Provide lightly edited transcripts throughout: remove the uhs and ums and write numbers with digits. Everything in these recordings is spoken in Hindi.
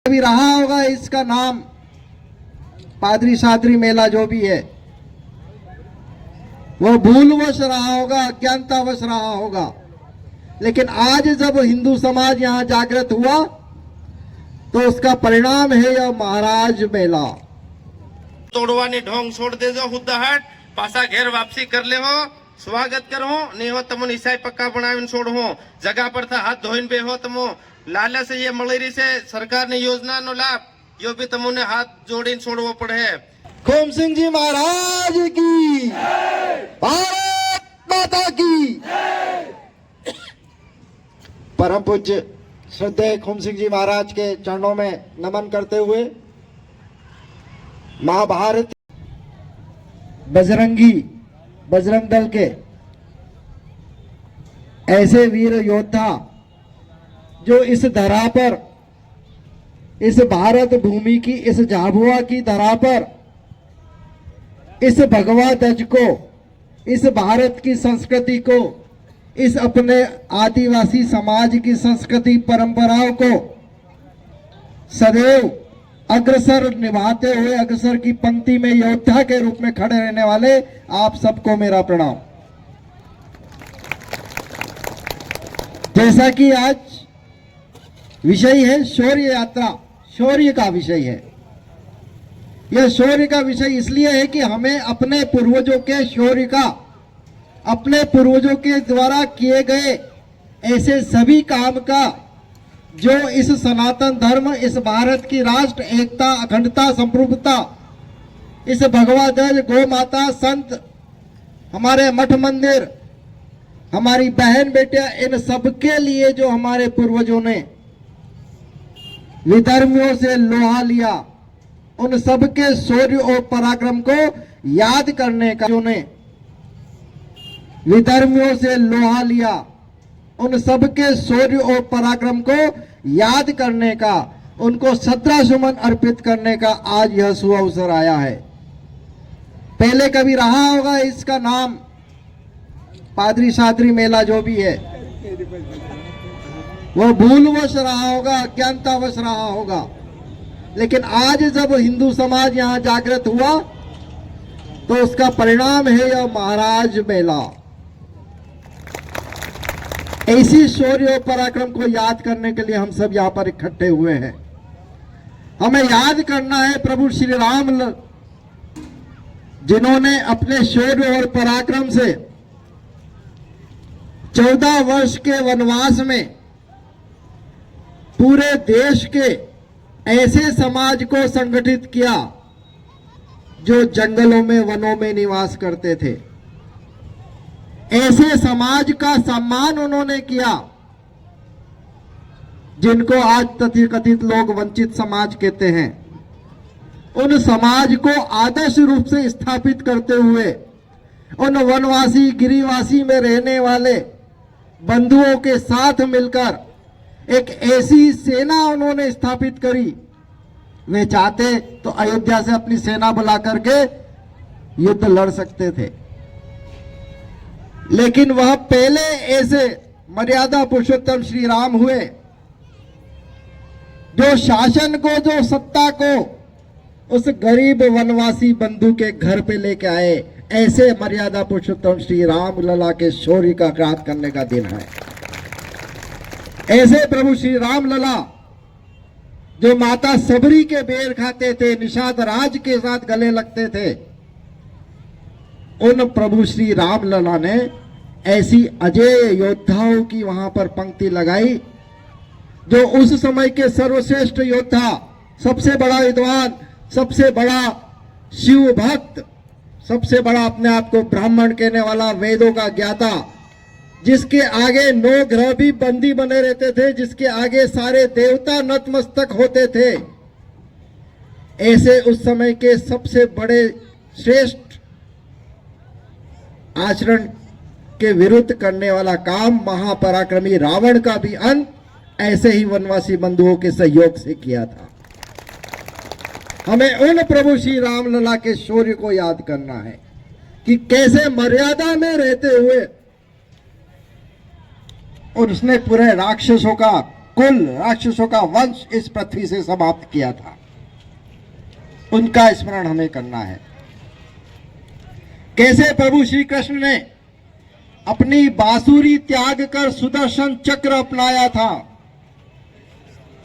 भी रहा होगा इसका नाम, पादरी सादरी मेला जो भी है, वो भूलवश रहा होगा, अज्ञानतावश रहा होगा। लेकिन आज जब हिंदू समाज यहां जागृत हुआ तो उसका परिणाम है यह महाराज मेला। तोड़वानी ढोंग छोड़ दे जो हुद्दाहट पासा घेर वापसी कर ले हो, स्वागत करो नहीं हो तमो ईसाई पक्का बनावीन छोड़ हो, जगह पर था हाथ धोइन बे हो तमो लाला से ये मलेरी से सरकार ने योजना नो लाभ यो भी तमोने हाथ जोड़ीन छोड़वो पड़े। खोम सिंह जी महाराज की, भारत माता की। परम पूज्य श्रद्धेय खोम सिंह जी महाराज के चरणों में नमन करते हुए महाभारत बजरंग दल के ऐसे वीर योद्धा जो इस धरा पर, इस भारत भूमि की, इस झाबुआ की धरा पर इस भगवा ध्वज को, इस भारत की संस्कृति को, इस अपने आदिवासी समाज की संस्कृति परंपराओं को सदैव अग्रसर निभाते हुए अग्रसर की पंक्ति में योद्धा के रूप में खड़े रहने वाले आप सबको मेरा प्रणाम। जैसा कि आज विषय है शौर्य यात्रा, शौर्य का विषय है। यह शौर्य का विषय इसलिए है कि हमें अपने पूर्वजों के शौर्य का, अपने पूर्वजों के द्वारा किए गए ऐसे सभी काम का जो इस सनातन धर्म, इस भारत की राष्ट्र एकता, अखंडता, संप्रभुता, इस भगवा ध्वज, गौ माता, संत, हमारे मठ मंदिर, हमारी बहन बेटियां, इन सबके लिए जो हमारे पूर्वजों ने विधर्मियों से लोहा लिया, उन सबके शौर्य और पराक्रम को याद करने का, जो ने विधर्मियों से लोहा लिया, उन सबके शौर्य और पराक्रम को याद करने का, उनको श्रद्धासुमन अर्पित करने का आज यह सुअवसर आया है। पहले कभी रहा होगा इसका नाम, पादरी सादरी मेला जो भी है, वो भूलवश रहा होगा, अज्ञानतावश रहा होगा। लेकिन आज जब हिंदू समाज यहां जागृत हुआ तो उसका परिणाम है यह महाराज मेला। ऐसी शौर्य और पराक्रम को याद करने के लिए हम सब यहाँ पर इकट्ठे हुए हैं। हमें याद करना है प्रभु श्री राम, जिन्होंने अपने शौर्य और पराक्रम से 14 वर्ष के वनवास में पूरे देश के ऐसे समाज को संगठित किया जो जंगलों में, वनों में निवास करते थे। ऐसे समाज का सम्मान उन्होंने किया जिनको आज तथाकथित लोग वंचित समाज कहते हैं। उन समाज को आदर्श रूप से स्थापित करते हुए उन वनवासी, गिरिवासी में रहने वाले बंधुओं के साथ मिलकर एक ऐसी सेना उन्होंने स्थापित करी। वे चाहते तो अयोध्या से अपनी सेना बुला करके युद्ध लड़ सकते थे, लेकिन वह पहले ऐसे मर्यादा पुरुषोत्तम श्री राम हुए जो शासन को, जो सत्ता को उस गरीब वनवासी बंधु के घर पे लेके आए। ऐसे मर्यादा पुरुषोत्तम श्री राम लला के शौर्य का याद करने का दिन है। ऐसे प्रभु श्री राम लला जो माता सबरी के बेर खाते थे, निषाद राज के साथ गले लगते थे, उन प्रभु श्री राम लला ने ऐसी अजय योद्धाओं की वहां पर पंक्ति लगाई जो उस समय के सर्वश्रेष्ठ योद्धा, सबसे बड़ा विद्वान, सबसे बड़ा शिव भक्त, सबसे बड़ा अपने आप को ब्राह्मण कहने वाला, वेदों का ज्ञाता, जिसके आगे 9 ग्रह भी बंदी बने रहते थे, जिसके आगे सारे देवता नतमस्तक होते थे। ऐसे उस समय के सबसे बड़े श्रेष्ठ आचरण के विरुद्ध करने वाला काम महापराक्रमी रावण का भी अंत ऐसे ही वनवासी बंधुओं के सहयोग से किया था। हमें उन प्रभु श्री राम लला के शौर्य को याद करना है कि कैसे मर्यादा में रहते हुए और उसने पूरे राक्षसों का कुल राक्षसों का वंश इस पृथ्वी से समाप्त किया था, उनका स्मरण हमें करना है। कैसे प्रभु श्री कृष्ण ने अपनी बांसुरी त्याग कर सुदर्शन चक्र अपनाया था,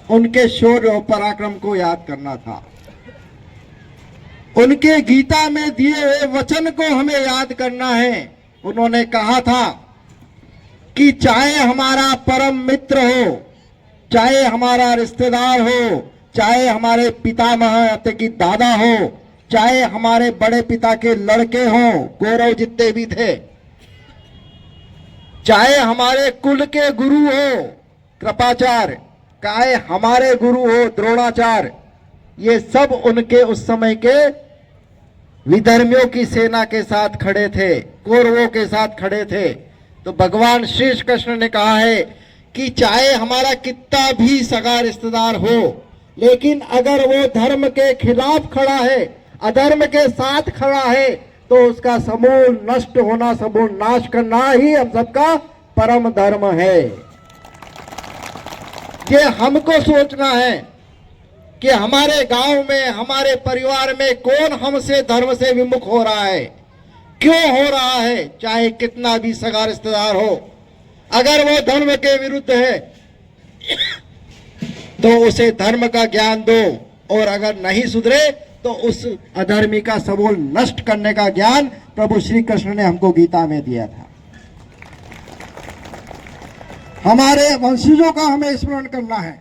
उनके शौर्य और पराक्रम को याद करना था। उनके गीता में दिए हुए वचन को हमें याद करना है। उन्होंने कहा था कि चाहे हमारा परम मित्र हो, चाहे हमारा रिश्तेदार हो, चाहे हमारे पितामह अते की दादा हो, चाहे हमारे बड़े पिता के लड़के हों, गौरव जितने भी थे, चाहे हमारे कुल के गुरु हो कृपाचार्य, चाहे हमारे गुरु हो द्रोणाचार्य, ये सब उनके उस समय के विधर्मियों की सेना के साथ खड़े थे, कौरवों के साथ खड़े थे। तो भगवान श्री कृष्ण ने कहा है कि चाहे हमारा कितना भी सगा रिश्तेदार हो, लेकिन अगर वो धर्म के खिलाफ खड़ा है, अधर्म के साथ खड़ा है, तो उसका समूल नष्ट होना, समूल नाश करना ही हम सबका परम धर्म है। ये हमको सोचना है कि हमारे गांव में, हमारे परिवार में कौन हमसे धर्म से विमुख हो रहा है, क्यों हो रहा है, चाहे कितना भी सगा रिश्तेदार हो। अगर वो धर्म के विरुद्ध है तो उसे धर्म का ज्ञान दो, और अगर नहीं सुधरे तो उस अधर्मी का समूल नष्ट करने का ज्ञान प्रभु श्री कृष्ण ने हमको गीता में दिया था। हमारे वंशजों का हमें स्मरण करना है।